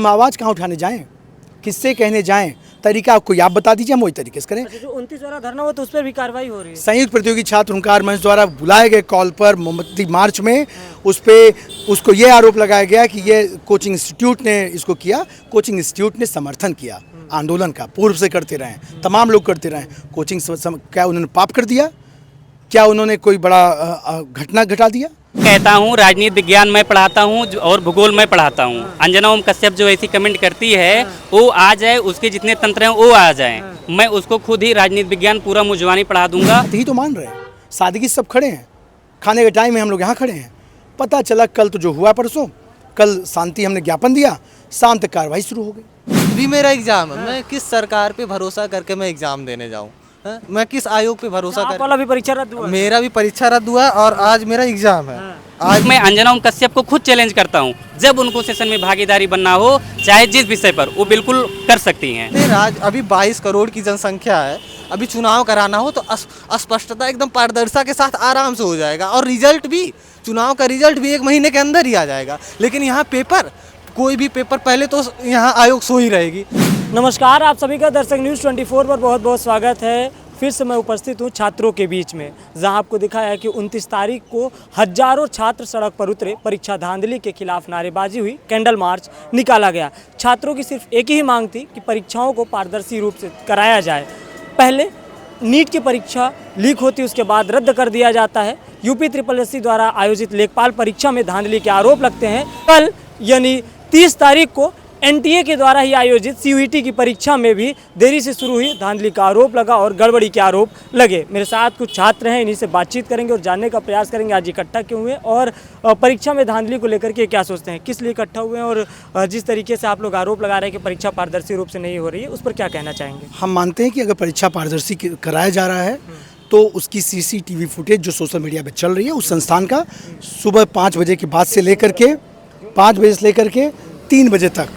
हम आवाज़ कहाँ उठाने जाएं, किससे कहने जाएं, तरीका कोई आप बता दीजिए, हम वही तरीके से करें। अच्छा, जो 29 वाला धरना हुआ तो उस पर भी कार्रवाई हो रही है। संयुक्त प्रतियोगी छात्र हुंकार मंच द्वारा बुलाए गए कॉल पर मोमबत्ती मार्च में उसको ये आरोप लगाया गया कि ये कोचिंग इंस्टीट्यूट ने इसको किया। कोचिंग इंस्टीट्यूट ने समर्थन किया आंदोलन का, पूर्व से करते रहे, तमाम लोग करते रहे। कोचिंग क्या उन्होंने पाप कर दिया? क्या उन्होंने कोई बड़ा घटना घटा दिया? कहता हूँ राजनीति विज्ञान मैं पढ़ाता हूँ और भूगोल मैं पढ़ाता हूँ। अंजना ओम कश्यप जो ऐसी कमेंट करती है वो आ जाए, उसके जितने तंत्र हैं वो आ जाएं, मैं उसको खुद ही राजनीति विज्ञान पूरा मुजवानी पढ़ा दूंगा। यही तो मान रहे हैं, सादगी सब खड़े हैं, खाने के टाइम में हम लोग यहाँ खड़े हैं। पता चला कल तो जो हुआ परसों, कल शांति हमने ज्ञापन दिया, शाम तक कार्रवाई शुरू हो गई। अभी मेरा एग्जाम है, मैं किस सरकार पे भरोसा करके मैं एग्जाम देने जाऊँ? मैं किस आयोग पे भरोसा कर? वाला भी परीक्षा रद्द हुआ। मेरा भी परीक्षा रद्द हुआ और आज मेरा एग्जाम है। आज मैं अंजना ओम कश्यप को खुद चैलेंज करता हूँ, जब उनको सेशन में भागीदारी बनना हो, चाहे जिस विषय पर, वो बिल्कुल कर सकती हैं। आज अभी 22 करोड़ की जनसंख्या है, अभी चुनाव कराना हो तो स्पष्टता एकदम पारदर्शिता के साथ आराम से हो जाएगा और रिजल्ट भी, चुनाव का रिजल्ट भी 1 महीने के अंदर ही आ जाएगा। लेकिन यहाँ पेपर, कोई भी पेपर पहले तो यहाँ आयोग सो ही रहेगी। नमस्कार, आप सभी का दर्शक न्यूज़ 24 पर बहुत बहुत स्वागत है। फिर से मैं उपस्थित हूँ छात्रों के बीच में, जहां आपको दिखाया है कि 29 तारीख को हजारों छात्र सड़क पर उतरे, परीक्षा धांधली के खिलाफ नारेबाजी हुई, कैंडल मार्च निकाला गया। छात्रों की सिर्फ एक ही मांग थी कि परीक्षाओं को पारदर्शी रूप से कराया जाए। पहले नीट की परीक्षा लीक होती, उसके बाद रद्द कर दिया जाता है। यूपी SSSC द्वारा आयोजित लेखपाल परीक्षा में धांधली के आरोप लगते हैं। कल यानी 30 तारीख को NTA के द्वारा ही आयोजित CUET की परीक्षा में भी देरी से शुरू हुई धांधली का आरोप लगा और गड़बड़ी के आरोप लगे। मेरे साथ कुछ छात्र हैं, इन्हीं से बातचीत करेंगे और जानने का प्रयास करेंगे आज इकट्ठा क्यों हुए और परीक्षा में धांधली को लेकर के क्या सोचते हैं, किस लिए इकट्ठा हुए हैं और जिस तरीके से आप लोग आरोप लगा रहे हैं कि परीक्षा पारदर्शी रूप से नहीं हो रही है, उस पर क्या कहना चाहेंगे? हम मानते हैं कि अगर परीक्षा पारदर्शी कराया जा रहा है तो उसकी CCTV फुटेज जो सोशल मीडिया पर चल रही है, उस संस्थान का सुबह 5 बजे के बाद से लेकर के 5 बजे से लेकर के 3 बजे तक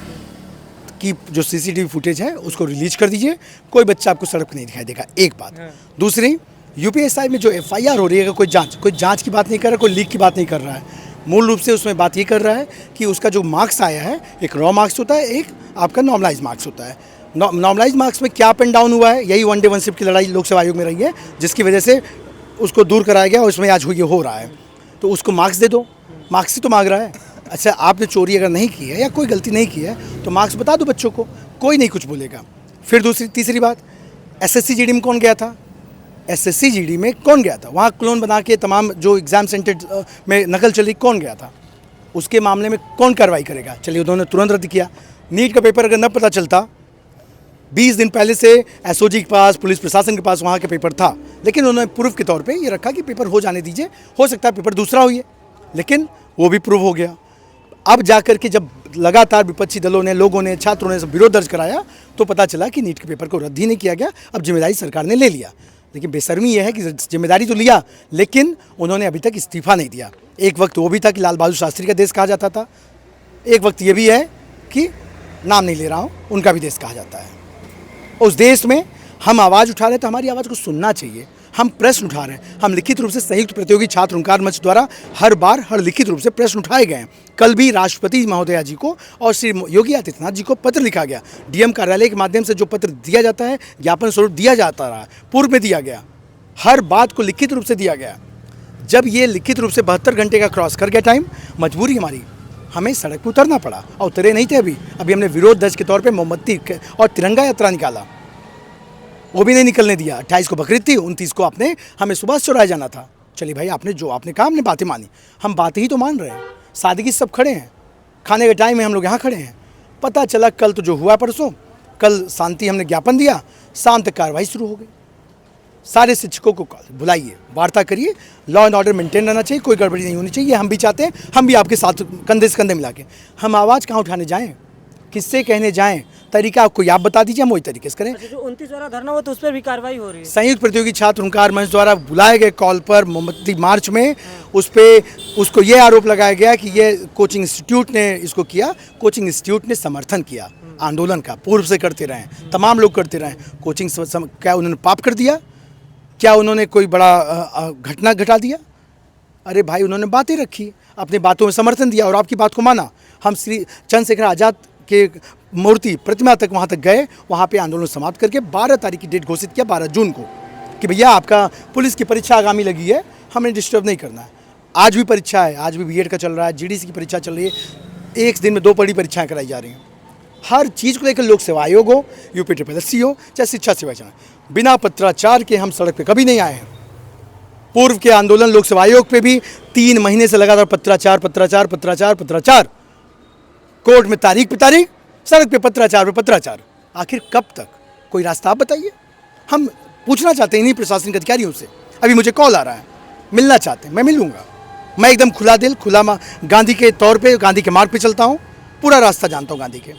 की जो CCTV फुटेज है उसको रिलीज कर दीजिए। कोई बच्चा आपको सड़क पर नहीं दिखाई देगा, एक बात। दूसरी, UPSI में जो FIR हो रही है, कोई जांच की बात नहीं कर रहा, कोई लीक की बात नहीं कर रहा है। मूल रूप से उसमें बात ये कर रहा है कि उसका जो मार्क्स आया है, एक रॉ मार्क्स होता है, एक आपका नॉर्मलाइज मार्क्स होता है। नॉर्मलाइज मार्क्स में क्या अप एंड डाउन हुआ है, यही 1 डे 1 शिफ्ट की लड़ाई लोक सेवा आयोग में रही है, जिसकी वजह से उसको दूर कराया गया और उसमें आज ये हो रहा है। तो उसको मार्क्स दे दो, मार्क्स ही तो मांग रहा है। अच्छा, आपने चोरी अगर नहीं की है या कोई गलती नहीं की है तो मार्क्स बता दो बच्चों को, कोई नहीं कुछ बोलेगा। फिर तीसरी बात, SSC GD में कौन गया था? SSC GD में कौन गया था? वहाँ क्लोन बना के तमाम जो एग्ज़ाम सेंटर में नकल चली, कौन गया था? उसके मामले में कौन कार्रवाई करेगा? चलिए, उन्होंने तुरंत रद्द किया। नीट का पेपर अगर न पता चलता, 20 दिन पहले से SOG के पास, पुलिस प्रशासन के पास वहाँ का पेपर था, लेकिन उन्होंने प्रूफ के तौर पे ये रखा कि पेपर हो जाने दीजिए, हो सकता है पेपर दूसरा हुई है, लेकिन वो भी प्रूव हो गया। अब जाकर के जब लगातार विपक्षी दलों ने, लोगों ने, छात्रों ने सब विरोध दर्ज कराया तो पता चला कि नीट के पेपर को रद्द ही नहीं किया गया। अब जिम्मेदारी सरकार ने ले लिया, लेकिन बेशर्मी यह है कि जिम्मेदारी तो लिया, लेकिन उन्होंने अभी तक इस्तीफा नहीं दिया। एक वक्त वो भी था कि लाल बहादुर शास्त्री का देश कहा जाता था, एक वक्त ये भी है कि नाम नहीं ले रहा हूँ, उनका भी देश कहा जाता है। उस देश में हम आवाज़ उठा रहे हैं तो हमारी आवाज़ को सुनना चाहिए। हम प्रश्न उठा रहे हैं, हम लिखित रूप से संयुक्त प्रतियोगी छात्र हुंकार मंच द्वारा हर लिखित रूप से प्रश्न उठाए गए हैं। कल भी राष्ट्रपति महोदया जी को और श्री योगी आदित्यनाथ जी को पत्र लिखा गया। DM कार्यालय के माध्यम से जो पत्र दिया जाता है, ज्ञापन स्वरूप दिया जाता रहा, पूर्व में दिया गया, हर बात को लिखित रूप से दिया गया। जब ये लिखित रूप से 72 घंटे का क्रॉस कर गया टाइम, मजबूरी हमारी, हमें सड़क पर उतरना पड़ा और उतरे नहीं थे। अभी हमने विरोध दर्ज के तौर पर मोमबत्ती और तिरंगा यात्रा निकाला, वो भी नहीं निकलने दिया। 28 को बकरीद थी, 29 को आपने हमें सुभाष चौराहे जाना था। चलिए भाई, आपने कहा, हमने बातें मानी, हम बातें ही तो मान रहे हैं। सादगी सब खड़े हैं, खाने के टाइम में हम लोग यहाँ खड़े हैं। पता चला कल तो जो हुआ परसों, कल शांति हमने ज्ञापन दिया, शाम तक कार्रवाई शुरू हो गई। सारे शिक्षकों को बुलाइए, वार्ता करिए, लॉ एंड ऑर्डर मेंटेन रहना चाहिए, कोई गड़बड़ी नहीं होनी चाहिए। हम भी चाहते हैं, हम भी आपके साथ कंधे से कंधे मिला के। हम आवाज़ कहाँ उठाने जाएँ, किससे कहने जाएं, तरीका कोई आप बता दीजिए, हम वही तरीके से करें। अच्छा, जो 29 वाला धरना हुआ तो उस पर भी कार्रवाई हो रही है। संयुक्त प्रतियोगी छात्र हुंकार मंच द्वारा बुलाए गए कॉल पर मोमबत्ती मार्च में उसको ये आरोप लगाया गया कि ये कोचिंग इंस्टीट्यूट ने इसको किया। कोचिंग इंस्टीट्यूट ने समर्थन किया आंदोलन का, पूर्व से करते रहे, तमाम लोग करते रहे। कोचिंग क्या उन्होंने पाप कर दिया? क्या उन्होंने कोई बड़ा घटना घटा दिया? अरे भाई, उन्होंने बातें रखी, अपनी बातों में समर्थन दिया और आपकी बात को माना। हम श्री चंद्रशेखर आज़ाद के मूर्ति प्रतिमा तक वहाँ तक गए, वहाँ पे आंदोलन समाप्त करके 12 तारीख की डेट घोषित किया, 12 जून को, कि भैया आपका पुलिस की परीक्षा आगामी लगी है, हमें डिस्टर्ब नहीं करना है। आज भी परीक्षा है, आज भी बीएड का चल रहा है, जीडीसी की परीक्षा चल रही है, एक दिन में 2 बड़ी परीक्षाएँ कराई जा रही हैं। हर चीज़ को लेकर लोक सेवा आयोग हो, UPSSC हो, चाहे शिक्षा सेवा चला, बिना पत्राचार के हम सड़क पे कभी नहीं आए हैं। पूर्व के आंदोलन लोक सेवा आयोग पे भी 3 महीने से लगातार पत्राचार, कोर्ट में तारीख पे तारीख, सड़क पे पत्राचार। आखिर कब तक? कोई रास्ता आप बताइए। हम पूछना चाहते हैं इन्हीं प्रशासनिक अधिकारियों से। अभी मुझे कॉल आ रहा है, मिलना चाहते हैं, मैं मिलूंगा। मैं एकदम खुला दिल, गांधी के तौर पे, गांधी के मार्ग पे चलता हूँ, पूरा रास्ता जानता हूँ गांधी के।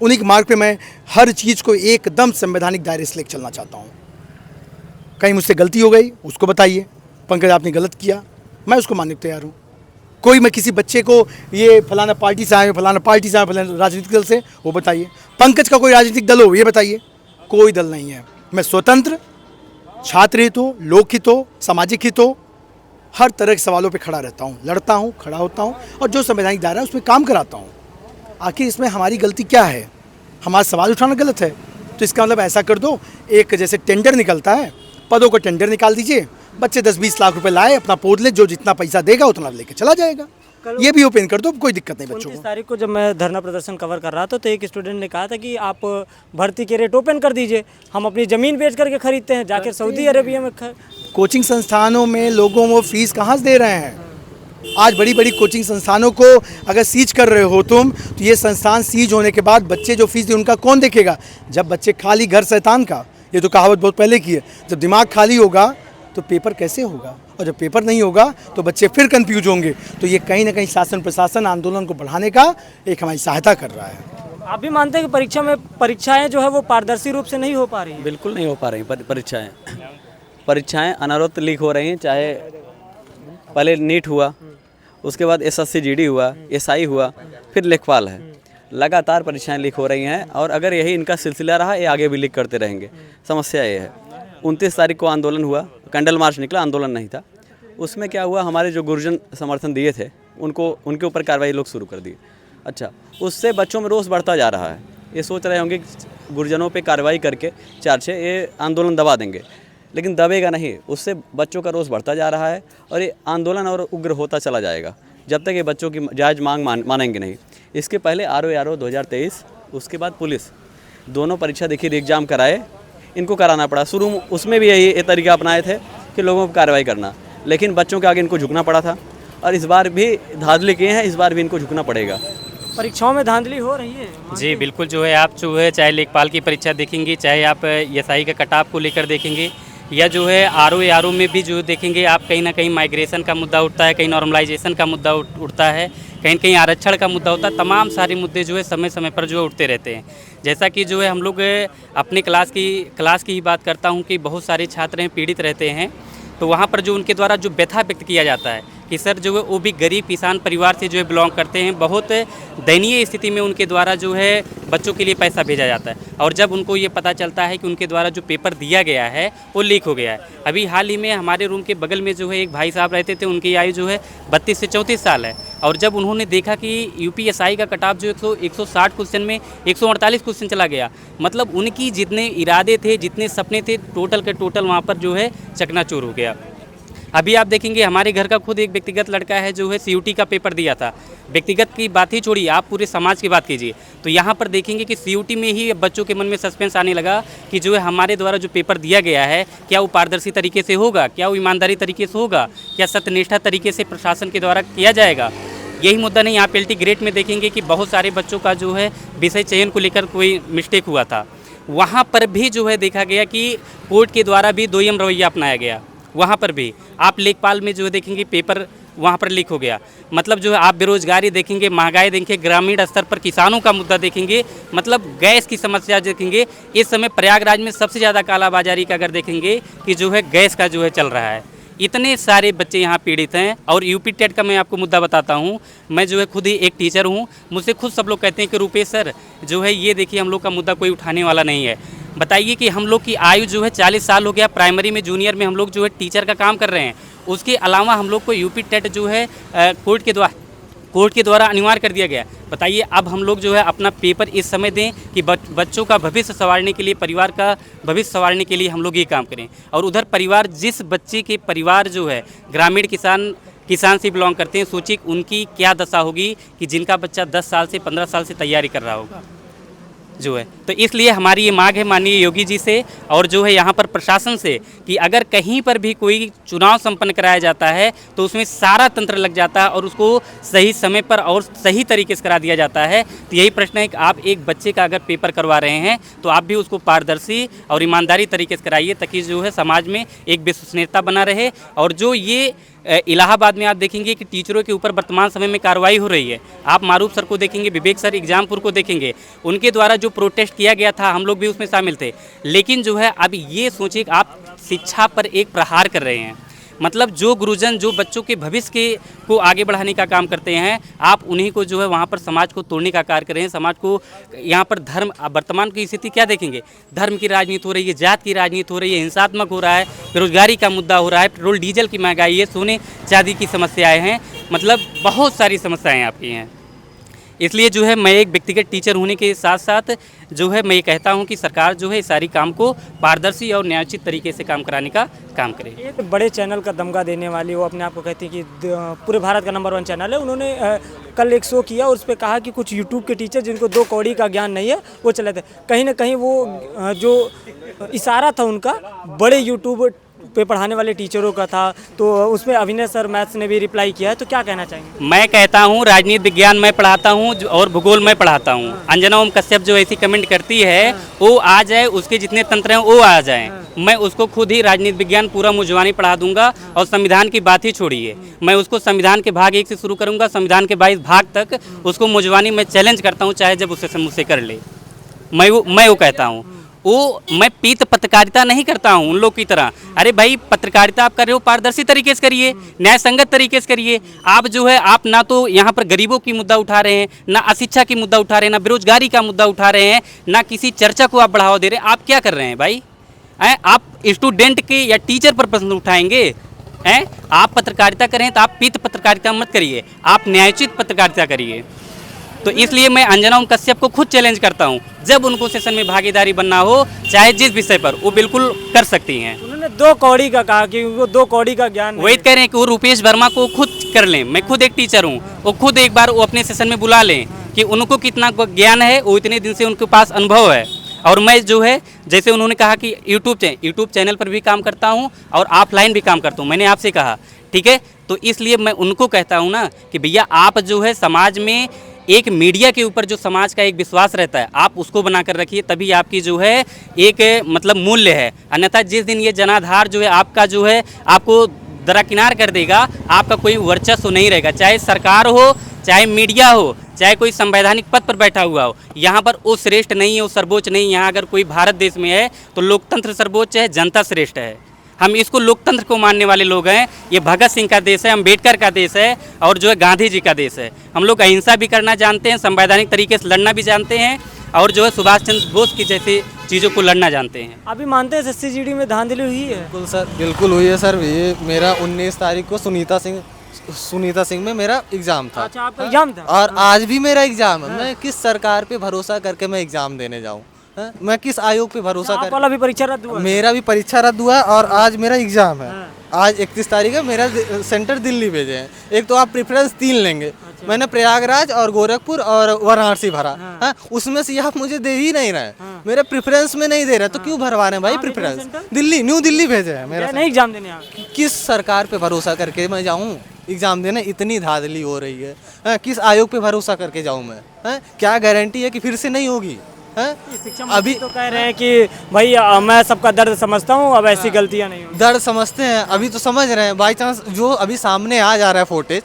उन्हीं के मार्ग पे मैं हर चीज़ को एकदम संवैधानिक दायरे से लेकर चलना चाहता हूँ। कहीं मुझसे गलती हो गई, उसको बताइए, पंकज आपने गलत किया, मैं उसको मानने को तैयार हूँ। कोई मैं किसी बच्चे को ये फलाना पार्टी से आए, फलाना राजनीतिक दल से, वो बताइए। पंकज का कोई राजनीतिक दल हो, ये बताइए। कोई दल नहीं है। मैं स्वतंत्र, छात्र हित हो, लोक हित हो, सामाजिक हित हो, हर तरह के सवालों पे खड़ा रहता हूँ, लड़ता हूँ, खड़ा होता हूँ, और जो संवैधानिक दायरा है उसमें काम कराता हूँ। आखिर इसमें हमारी गलती क्या है? हमारा सवाल उठाना गलत है तो इसका मतलब ऐसा कर दो, एक जैसे टेंडर निकलता है, पदों का टेंडर निकाल दीजिए, बच्चे 10-20 लाख रुपए लाए, अपना पोद ले, जो जितना पैसा देगा उतना लेके चला जाएगा। ये भी ओपन कर दो, कोई दिक्कत नहीं बच्चों को। 29 तारीख को जब मैं धरना प्रदर्शन कवर कर रहा था तो एक स्टूडेंट ने कहा था कि आप भर्ती के रेट ओपन कर दीजिए, हम अपनी ज़मीन बेच करके खरीदते हैं, जाकर सऊदी अरेबिया में कोचिंग संस्थानों में लोगों को फीस कहाँ से दे रहे हैं? आज बड़ी बड़ी कोचिंग संस्थानों को अगर सीज कर रहे हो तुम, तो ये संस्थान सीज होने के बाद बच्चे जो फीस दे उनका कौन देखेगा? जब बच्चे खाली घर शैतान का, ये तो कहावत बहुत पहले की है। जब दिमाग खाली होगा तो पेपर कैसे होगा, और जब पेपर नहीं होगा तो बच्चे फिर कंफ्यूज होंगे। तो ये कहीं ना कहीं शासन प्रशासन आंदोलन को बढ़ाने का एक हमारी सहायता कर रहा है। आप भी मानते हैं कि परीक्षाएं जो है वो पारदर्शी रूप से नहीं हो पा रही है? बिल्कुल नहीं हो पा रही परीक्षाएं अनावृत लीक हो रही हैं। चाहे पहले नीट हुआ, उसके बाद SSC GD हुआ, SI हुआ, फिर लेखपाल है, लगातार परीक्षाएं लीक हो रही हैं। और अगर यही इनका सिलसिला रहा, ये आगे भी लीक करते रहेंगे। समस्या ये है। 29 तारीख को आंदोलन हुआ, कैंडल मार्च निकला, आंदोलन नहीं था। उसमें क्या हुआ, हमारे जो गुरुजन समर्थन दिए थे उनके ऊपर कार्रवाई लोग शुरू कर दिए। अच्छा, उससे बच्चों में रोष बढ़ता जा रहा है। ये सोच रहे होंगे गुरुजनों पे कार्रवाई करके चार्जे ये आंदोलन दबा देंगे, लेकिन दबेगा नहीं। उससे बच्चों का रोष बढ़ता जा रहा है और ये आंदोलन और उग्र होता चला जाएगा जब तक ये बच्चों की जायज़ मांग मानेंगे नहीं। इसके पहले RO 2023, उसके बाद पुलिस, दोनों परीक्षा देखिए एग्ज़ाम कराए, इनको कराना पड़ा। शुरू में उसमें भी यही तरीका अपनाए थे कि लोगों पर कार्रवाई करना, लेकिन बच्चों के आगे इनको झुकना पड़ा था। और इस बार भी धांधली किए हैं, इस बार भी इनको झुकना पड़ेगा। परीक्षाओं में धांधली हो रही है? जी बिल्कुल, जो है आप जो है चाहे लेखपाल की परीक्षा देखेंगे, चाहे आप SI का कट ऑफ को लेकर देखेंगे, या जो है RO में भी जो देखेंगे आप, कहीं ना कहीं माइग्रेशन का मुद्दा उठता है, कहीं नॉर्मलाइजेशन का मुद्दा उठता है, कहीं कहीं आरक्षण का मुद्दा होता है। तमाम सारे मुद्दे जो है समय समय पर जो है उठते रहते हैं। जैसा कि जो है हम लोग अपने क्लास की ही बात करता हूँ कि बहुत सारे छात्र हैं पीड़ित रहते हैं, तो वहाँ पर जो उनके द्वारा जो व्यथा व्यक्त किया जाता है कि सर जो है वो भी गरीब किसान परिवार से जो है बिलोंग करते हैं, बहुत दयनीय स्थिति में उनके द्वारा जो है बच्चों के लिए पैसा भेजा जाता है। और जब उनको ये पता चलता है कि उनके द्वारा जो पेपर दिया गया है वो लीक हो गया है। अभी हाल ही में हमारे रूम के बगल में जो है एक भाई साहब रहते थे, उनकी आयु जो है 32 से 34 साल है। और जब उन्होंने देखा कि UPSI का कट ऑफ जो 160 क्वेश्चन में 148 क्वेश्चन चला गया, मतलब उनकी जितने इरादे थे, जितने सपने थे, टोटल के टोटल वहाँ पर जो है चकनाचूर हो गया। अभी आप देखेंगे हमारे घर का खुद एक व्यक्तिगत लड़का है जो है CUT का पेपर दिया था। व्यक्तिगत की बात ही छोड़िए, आप पूरे समाज की बात कीजिए, तो यहाँ पर देखेंगे कि CUT में ही बच्चों के मन में सस्पेंस आने लगा कि जो है हमारे द्वारा जो पेपर दिया गया है, क्या वो पारदर्शी तरीके से होगा, क्या वो ईमानदारी तरीके से होगा, क्या सत्यनिष्ठा तरीके से प्रशासन के द्वारा किया जाएगा। यही मुद्दा नहीं, आप LT ग्रेड में देखेंगे कि बहुत सारे बच्चों का जो है विषय चयन को लेकर कोई मिस्टेक हुआ था। वहाँ पर भी जो है देखा गया कि कोर्ट के द्वारा भी दोयम रवैया अपनाया गया। वहाँ पर भी आप लेखपाल में जो है देखेंगे पेपर वहाँ पर लीक हो गया। मतलब जो है आप बेरोजगारी देखेंगे, महंगाई देखेंगे, ग्रामीण स्तर पर किसानों का मुद्दा देखेंगे, मतलब गैस की समस्या देखेंगे। इस समय प्रयागराज में सबसे ज़्यादा कालाबाजारी का अगर देखेंगे कि जो है गैस का जो है चल रहा है। इतने सारे बच्चे यहाँ पीड़ित हैं। और UP टेट का मैं आपको मुद्दा बताता हूँ, मैं जो है खुद ही एक टीचर हूँ, मुझसे खुद सब लोग कहते हैं कि रुपेश सर जो है ये देखिए हम लोग का मुद्दा कोई उठाने वाला नहीं है। बताइए कि हम लोग की आयु जो है 40 साल हो गया, प्राइमरी में जूनियर में हम लोग जो है टीचर का काम कर रहे हैं। उसके अलावा हम लोग को UP टेट जो है कोर्ट के द्वारा कोर्ट के द्वारा अनिवार्य कर दिया गया। बताइए अब हम लोग जो है अपना पेपर इस समय दें कि बच्चों का भविष्य संवारने के लिए, परिवार का भविष्य संवारने के लिए हम लोग ये काम करें। और उधर परिवार, जिस बच्चे के परिवार जो है ग्रामीण किसान से बिलोंग करते हैं, सोचिए उनकी क्या दशा होगी कि जिनका बच्चा 10 साल से 15 साल से तैयारी कर रहा होगा जो है। तो इसलिए हमारी ये मांग है माननीय योगी जी से और जो है यहाँ पर प्रशासन से कि अगर कहीं पर भी कोई चुनाव संपन्न कराया जाता है तो उसमें सारा तंत्र लग जाता है और उसको सही समय पर और सही तरीके से करा दिया जाता है। तो यही प्रश्न है कि आप एक बच्चे का अगर पेपर करवा रहे हैं तो आप भी उसको पारदर्शी और ईमानदारी तरीके से कराइए, ताकि जो है समाज में एक विश्वसनीयता बना रहे। और जो ये इलाहाबाद में आप देखेंगे कि टीचरों के ऊपर वर्तमान समय में कार्रवाई हो रही है। आप मारूफ सर को देखेंगे, विवेक सर एग्जामपुर को देखेंगे, उनके द्वारा जो प्रोटेस्ट किया गया था हम लोग भी उसमें शामिल थे। लेकिन जो है अब ये सोचिए कि आप शिक्षा पर एक प्रहार कर रहे हैं। मतलब जो गुरुजन जो बच्चों के भविष्य को आगे बढ़ाने का काम करते हैं, आप उन्हीं को जो है वहाँ पर समाज को तोड़ने का कार्य कर रहे हैं। समाज को यहाँ पर धर्म, वर्तमान की स्थिति क्या देखेंगे, धर्म की राजनीति हो रही है, जात की राजनीति हो रही है, हिंसात्मक हो रहा है, बेरोजगारी का मुद्दा हो रहा है, पेट्रोल डीजल की महंगाई है, सोने चांदी की समस्याएं हैं, मतलब बहुत सारी समस्याएं आपकी हैं। इसलिए जो है मैं एक व्यक्तिगत टीचर होने के साथ साथ जो है मैं ये कहता हूँ कि सरकार जो है इस सारी काम को पारदर्शी और न्यायोचित तरीके से काम कराने का काम करे। एक बड़े चैनल का दमगा देने वाली, वो अपने आप को कहती है कि पूरे भारत का नंबर 1 चैनल है। उन्होंने कल एक शो किया और उस पर कहा कि कुछ यूट्यूब के टीचर जिनको 2 कौड़ी का ज्ञान नहीं है वो चले थे। कहीं ना कहीं वो जो इशारा था उनका बड़े यूट्यूब पे पढ़ाने वाले टीचरों का था। तो उसमें अभिनय सर मैथ्स ने भी रिप्लाई किया है, तो क्या कहना चाहेंगे? मैं कहता हूँ राजनीति विज्ञान मैं पढ़ाता हूँ और भूगोल मैं पढ़ाता हूँ। अंजना ओम कश्यप जो ऐसी कमेंट करती है वो आ जाए, उसके जितने तंत्र हैं वो आ जाएं, मैं उसको खुद ही राजनीति विज्ञान पूरा मुझवानी पढ़ा दूंगा। और संविधान की बात ही छोड़िए, मैं उसको संविधान के भाग 1 से शुरू करूंगा, संविधान के 22 भाग तक उसको मुझवानी मैं चैलेंज करता हूँ, चाहे जब उससे मुझसे कर ले। मैं वो कहता हूँ, मैं पीत पत्रकारिता नहीं करता हूँ उन लोग की तरह। अरे भाई पत्रकारिता आप कर रहे हो पारदर्शी तरीके से करिए, न्याय संगत तरीके से करिए। आप जो है आप ना तो यहाँ पर गरीबों की मुद्दा उठा रहे हैं, ना अशिक्षा की मुद्दा उठा रहे हैं, ना बेरोजगारी का मुद्दा उठा रहे हैं, ना किसी चर्चा को आप बढ़ावा दे रहे हैं। आप क्या कर रहे हैं भाई? आप स्टूडेंट के या टीचर पर प्रश्न उठाएंगे? आप पत्रकारिता करें तो आप पीत पत्रकारिता मत करिए, आप न्यायोचित पत्रकारिता करिए। तो इसलिए मैं अंजना ओम कश्यप को खुद चैलेंज करता हूं, जब उनको सेशन में भागीदारी बनना हो चाहे जिस विषय पर, वो बिल्कुल कर सकती हैं। उन्होंने 2 कौड़ी का कहा कि वो 2 कौड़ी का ज्ञान वही कह रहे हैं कि वो रुपेश वर्मा को खुद कर लें। मैं खुद एक टीचर हूं, वो खुद एक बार वो अपने सेशन में बुला लें कि उनको कितना ज्ञान है, वो इतने दिन से उनके पास अनुभव है। और मैं जो है जैसे उन्होंने कहा कि यूट्यूब चैनल पर भी काम करता हूँ और ऑफलाइन भी काम करता हूँ, मैंने आपसे कहा ठीक है। तो इसलिए मैं उनको कहता हूँ ना कि भैया आप जो है समाज में एक मीडिया के ऊपर जो समाज का एक विश्वास रहता है आप उसको बनाकर रखिए, तभी आपकी जो है एक मतलब मूल्य है। अन्यथा जिस दिन ये जनाधार जो है आपका जो है आपको दरकिनार कर देगा, आपका कोई वर्चस्व नहीं रहेगा, चाहे सरकार हो, चाहे मीडिया हो, चाहे कोई संवैधानिक पद पर बैठा हुआ हो। यहाँ पर वो श्रेष्ठ नहीं है, वो सर्वोच्च नहीं। यहाँ अगर कोई भारत देश में है तो लोकतंत्र सर्वोच्च है, जनता श्रेष्ठ है। हम इसको लोकतंत्र को मानने वाले लोग हैं। ये भगत सिंह का देश है, अम्बेडकर का देश है और जो है गांधी जी का देश है। हम लोग अहिंसा भी करना जानते हैं, संवैधानिक तरीके से लड़ना भी जानते हैं और जो है सुभाष चंद्र बोस की जैसी चीज़ों को लड़ना जानते हैं। अभी मानते हैं SSC GD में धांधली हुई है? बिल्कुल सर, बिल्कुल हुई है सर। ये मेरा 19 तारीख को सुनीता सिंह में मेरा एग्ज़ाम था। अच्छा, आपका एग्जाम था? और आज भी मेरा एग्ज़ाम है। मैं किस सरकार पे भरोसा करके मैं एग्ज़ाम देने जाऊँ? मैं किस आयोग पे भरोसा कर? वाला भी परीक्षा रद्द हुआ? मेरा भी परीक्षा रद्द हुआ और आज मेरा एग्ज़ाम है। आज 31 तारीख है, मेरा सेंटर दिल्ली भेजे हैं। एक तो आप प्रेफरेंस 3 लेंगे। अच्छा। मैंने प्रयागराज और गोरखपुर और वाराणसी भरा। हाँ। उसमें से आप मुझे दे ही नहीं रहे। मेरे प्रेफरेंस में नहीं दे रहे, तो क्यों भरवा रहे हैं भाई प्रेफरेंस? दिल्ली, न्यू दिल्ली भेजे हैं मेरा। नहीं एग्जाम देने किस सरकार पे भरोसा करके मैं जाऊँ एग्ज़ाम देने? इतनी धांधली हो रही है। किस आयोग पे भरोसा करके जाऊँ मैं? क्या गारंटी है कि फिर से नहीं होगी? अभी तो कह रहे हैं कि भाई मैं सबका दर्द समझता हूँ, अब ऐसी गलतियाँ नहीं होंगी। दर्द समझते हैं, अभी तो समझ रहे हैं। बाई चांस जो अभी सामने आ जा रहा है फुटेज,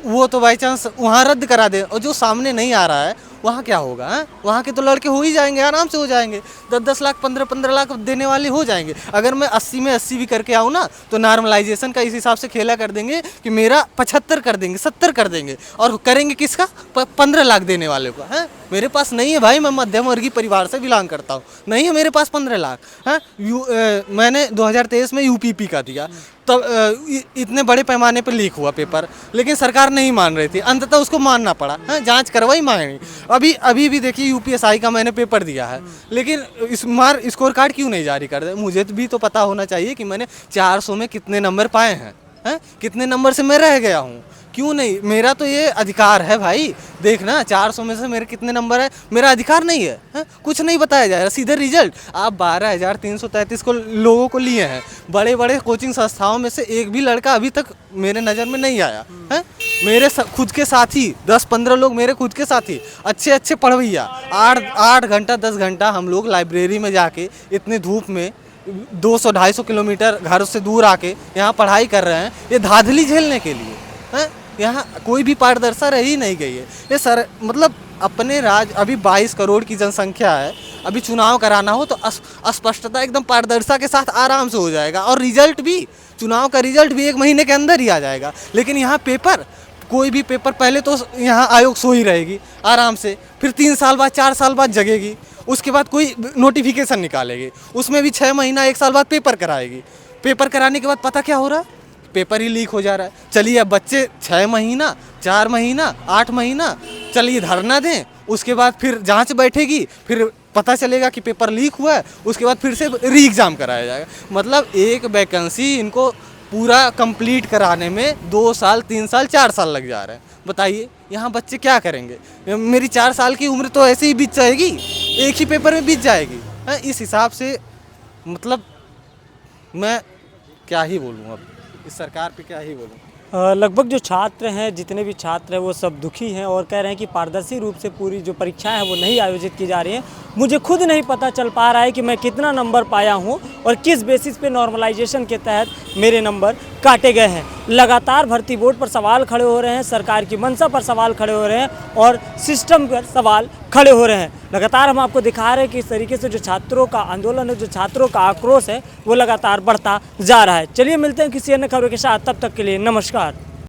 वो तो बाई चांस वहाँ रद्द करा दे, और जो सामने नहीं आ रहा है वहाँ क्या होगा? वहाँ के तो लड़के हो ही जाएंगे, आराम से हो जाएंगे। 10-10 लाख 15-15 लाख देने वाले हो जाएंगे। अगर मैं 80 में 80 भी करके आऊँ ना, तो नॉर्मलाइजेशन का इस हिसाब से खेला कर देंगे कि मेरा 75 कर देंगे, 70 कर देंगे। और करेंगे किसका? 15 लाख देने वाले को। है मेरे पास नहीं है भाई, मैं मध्यम वर्गीय परिवार से बिलोंग करता हूँ, नहीं है मेरे पास 15 लाख। मैंने 2023 में UPP का दिया, तब इतने बड़े पैमाने पर लीक हुआ पेपर, लेकिन सरकार नहीं मान रही थी, अंततः उसको मानना पड़ा। जांच करवाई मांगी। अभी भी देखिए यूपीएससी का मैंने पेपर दिया है, लेकिन स्कोर कार्ड क्यों नहीं जारी कर दे? मुझे भी तो पता होना चाहिए कि मैंने 400 में कितने नंबर पाए हैं, कितने नंबर से मैं रह गया हूँ। क्यों नहीं? मेरा तो ये अधिकार है भाई, देखना 400 में से मेरे कितने नंबर है, मेरा अधिकार नहीं है? कुछ नहीं बताया जा रहा, सीधे रिजल्ट। आप 12,333 को लोगों को लिए हैं, बड़े बड़े कोचिंग संस्थाओं में से एक भी लड़का अभी तक मेरे नज़र में नहीं आया है। मेरे खुद के साथी 10-15 लोग, मेरे खुद के साथी अच्छे पढ़वैया 8 घंटा 10 घंटा हम लोग लाइब्रेरी में जाके इतने धूप में 200-250 किलोमीटर घर से दूर आके यहाँ पढ़ाई कर रहे हैं, ये धांधली झेलने के लिए है। यहाँ कोई भी पारदर्शिता रही नहीं गई है। ये सर मतलब अपने अभी 22 करोड़ की जनसंख्या है, अभी चुनाव कराना हो तो स्पष्टता एकदम पारदर्शिता के साथ आराम से हो जाएगा, और रिजल्ट भी, चुनाव का रिजल्ट भी 1 महीने के अंदर ही आ जाएगा। लेकिन यहाँ पेपर, कोई भी पेपर, पहले तो यहाँ आयोग सो ही रहेगी आराम से, फिर 3 साल बाद 4 साल बाद जगेगी, उसके बाद कोई नोटिफिकेशन निकालेगी, उसमें भी 6 महीना 1 साल बाद पेपर कराएगी। पेपर कराने के बाद पता क्या हो रहा है? पेपर ही लीक हो जा रहा है। चलिए अब बच्चे 6 महीना 4 महीना 8 महीना चलिए धरना दें, उसके बाद फिर जांच बैठेगी, फिर पता चलेगा कि पेपर लीक हुआ है, उसके बाद फिर से री एग्ज़ाम कराया जाएगा। मतलब एक वैकेंसी इनको पूरा कंप्लीट कराने में 2 साल 3 साल 4 साल लग जा रहे हैं। बताइए यहाँ बच्चे क्या करेंगे? मेरी 4 साल की उम्र तो ऐसे ही बीत जाएगी, एक ही पेपर में बीत जाएगी। इस हिसाब से मतलब मैं क्या ही बोलूँ, अब इस सरकार पे क्या ही बोलूँ। लगभग जो छात्र हैं, जितने भी छात्र हैं वो सब दुखी हैं और कह रहे हैं कि पारदर्शी रूप से पूरी जो परीक्षाएं हैं वो नहीं आयोजित की जा रही हैं। मुझे खुद नहीं पता चल पा रहा है कि मैं कितना नंबर पाया हूं और किस बेसिस पे नॉर्मलाइजेशन के तहत मेरे नंबर काटे गए हैं। लगातार भर्ती बोर्ड पर सवाल खड़े हो रहे हैं, सरकार की मंशा पर सवाल खड़े हो रहे हैं और सिस्टम पर सवाल खड़े हो रहे हैं। लगातार हम आपको दिखा रहे हैं कि इस तरीके से जो छात्रों का आंदोलन है, जो छात्रों का आक्रोश है, वो लगातार बढ़ता जा रहा है। चलिए मिलते हैं किसी अन्य खबरों के साथ, तब तक के लिए नमस्कार।